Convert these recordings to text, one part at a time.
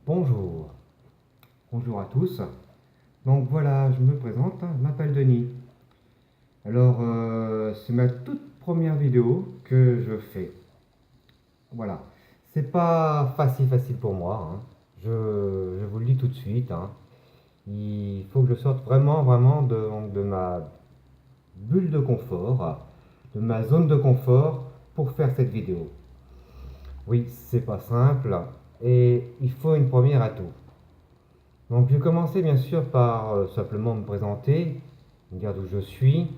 Bonjour, bonjour à tous. Donc voilà, je me présente, je m'appelle Denis. Alors, c'est ma toute première vidéo que je fais. Voilà, c'est pas facile pour moi, hein. Je vous le dis tout de suite, hein. Il faut que je sorte vraiment de ma bulle de confort, de ma zone de confort pour faire cette vidéo. Oui, c'est pas simple et il faut une première à tout. Donc je vais commencer bien sûr par simplement me présenter, me dire d'où je suis,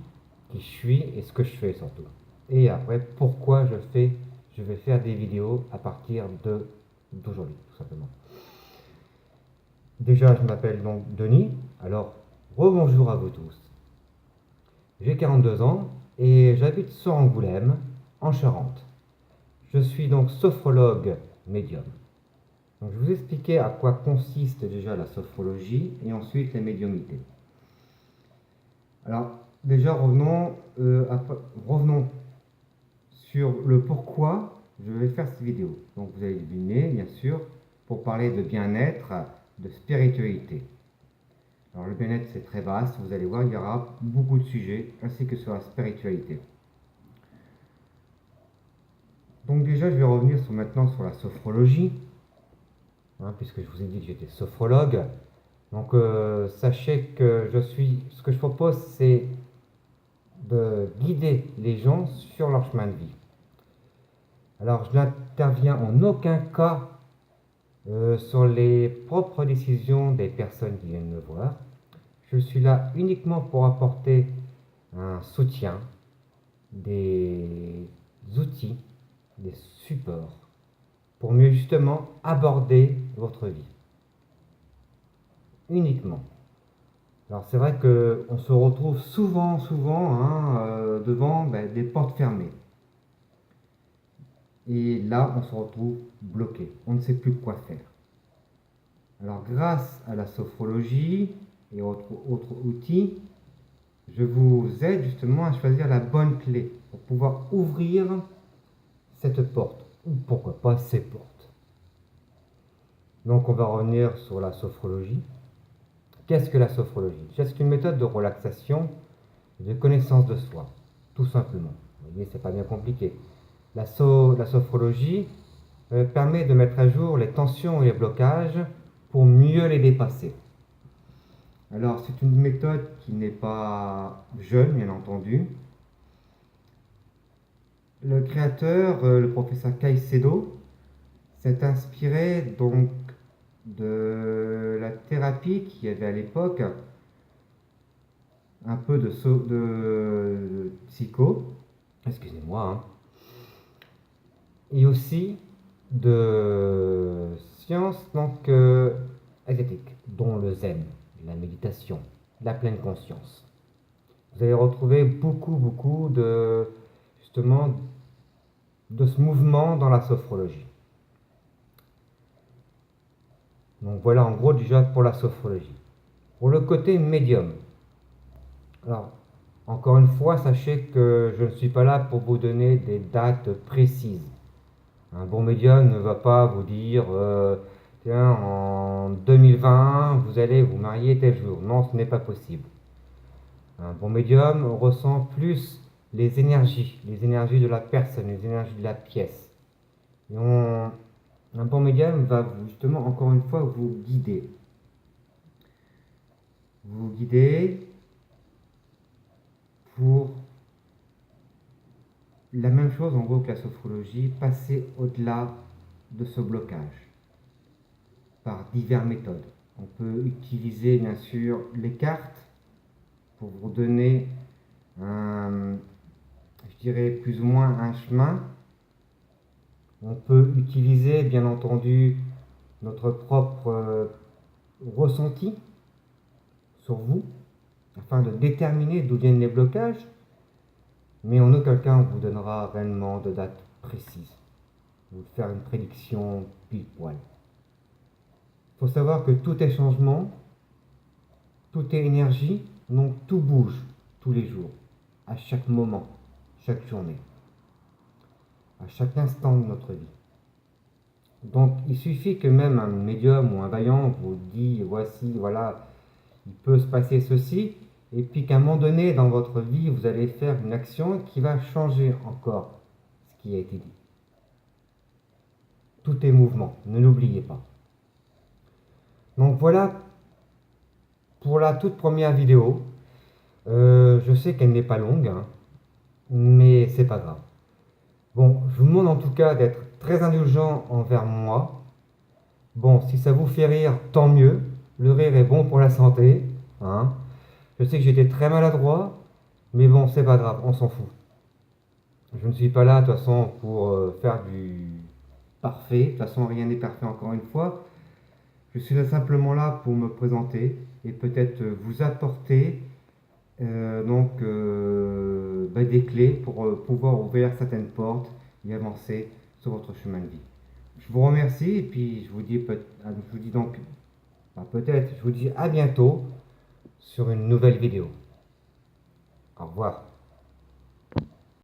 qui je suis et ce que je fais surtout. Et après pourquoi je vais faire des vidéos à partir d'aujourd'hui tout simplement. Déjà je m'appelle donc Denis, alors rebonjour à vous tous. J'ai 42 ans et j'habite sur Angoulême, en Charente. Je suis donc sophrologue médium. Donc, je vais vous expliquer à quoi consiste déjà la sophrologie et ensuite la médiumnité. Alors, déjà, revenons sur le pourquoi je vais faire cette vidéo. Donc, vous allez deviner, bien sûr, pour parler de bien-être, de spiritualité. Alors, le bien-être, c'est très vaste. Vous allez voir, il y aura beaucoup de sujets, ainsi que sur la spiritualité. Donc, déjà, je vais revenir maintenant sur la sophrologie, hein, puisque je vous ai dit que j'étais sophrologue. Donc, sachez que ce que je propose, c'est de guider les gens sur leur chemin de vie. Alors, je n'interviens en aucun cas sur les propres décisions des personnes qui viennent me voir. Je suis là uniquement pour apporter un soutien, des outils, des supports pour mieux justement aborder votre vie. Uniquement. Alors c'est vrai qu'on se retrouve souvent, hein, devant des portes fermées. Et là, on se retrouve bloqué. On ne sait plus quoi faire. Alors, grâce à la sophrologie et autres outils, je vous aide justement à choisir la bonne clé pour pouvoir ouvrir cette porte, ou pourquoi pas ces portes. Donc, on va revenir sur la sophrologie. Qu'est-ce que la sophrologie? C'est une méthode de relaxation et de connaissance de soi, tout simplement. Vous voyez, c'est pas bien compliqué. La sophrologie permet de mettre à jour les tensions et les blocages pour mieux les dépasser. Alors, c'est une méthode qui n'est pas jeune, bien entendu. Le créateur, le professeur Caicedo, s'est inspiré donc de la thérapie qu'il y avait à l'époque, un peu de psycho, excusez-moi, hein, et aussi de sciences donc asiatiques, dont le zen, la méditation, la pleine conscience. Vous allez retrouver beaucoup de justement de ce mouvement dans la sophrologie. Donc voilà en gros déjà pour la sophrologie. Pour le côté médium, alors encore une fois, sachez que je ne suis pas là pour vous donner des dates précises. Un bon médium ne va pas vous dire tiens, en 2020, vous allez vous marier tel jour. Non, ce n'est pas possible. Un bon médium ressent plus les énergies de la personne, les énergies de la pièce. Et un bon médium va justement, encore une fois, vous guider. Vous guider pour la même chose en gros que la sophrologie, passer au-delà de ce blocage par diverses méthodes. On peut utiliser bien sûr les cartes pour vous donner je dirais plus ou moins un chemin. On peut utiliser bien entendu notre propre ressenti sur vous afin de déterminer d'où viennent les blocages, mais en aucun cas on vous donnera réellement de date précise. Vous faire une prédiction pile poil. Il faut savoir que tout est changement, tout est énergie, donc tout bouge tous les jours, à chaque moment, chaque journée, à chaque instant de notre vie. Donc il suffit que même un médium ou un vaillant vous dit voici, voilà, il peut se passer ceci, et puis qu'à un moment donné dans votre vie, vous allez faire une action qui va changer encore ce qui a été dit. Tout est mouvement, ne l'oubliez pas. Donc voilà pour la toute première vidéo. Je sais qu'elle n'est pas longue, hein, mais c'est pas grave. Bon, je vous demande en tout cas d'être très indulgent envers moi. Bon, si ça vous fait rire, tant mieux. Le rire est bon pour la santé, hein. Je sais que j'étais très maladroit, mais bon, c'est pas grave, on s'en fout. Je ne suis pas là, de toute façon, pour faire du parfait. De toute façon, rien n'est parfait encore une fois. Je suis simplement là pour me présenter et peut-être vous apporter des clés pour pouvoir ouvrir certaines portes et avancer sur votre chemin de vie. Je vous remercie et puis je vous dis donc, peut-être, je vous dis à bientôt sur une nouvelle vidéo. Au revoir.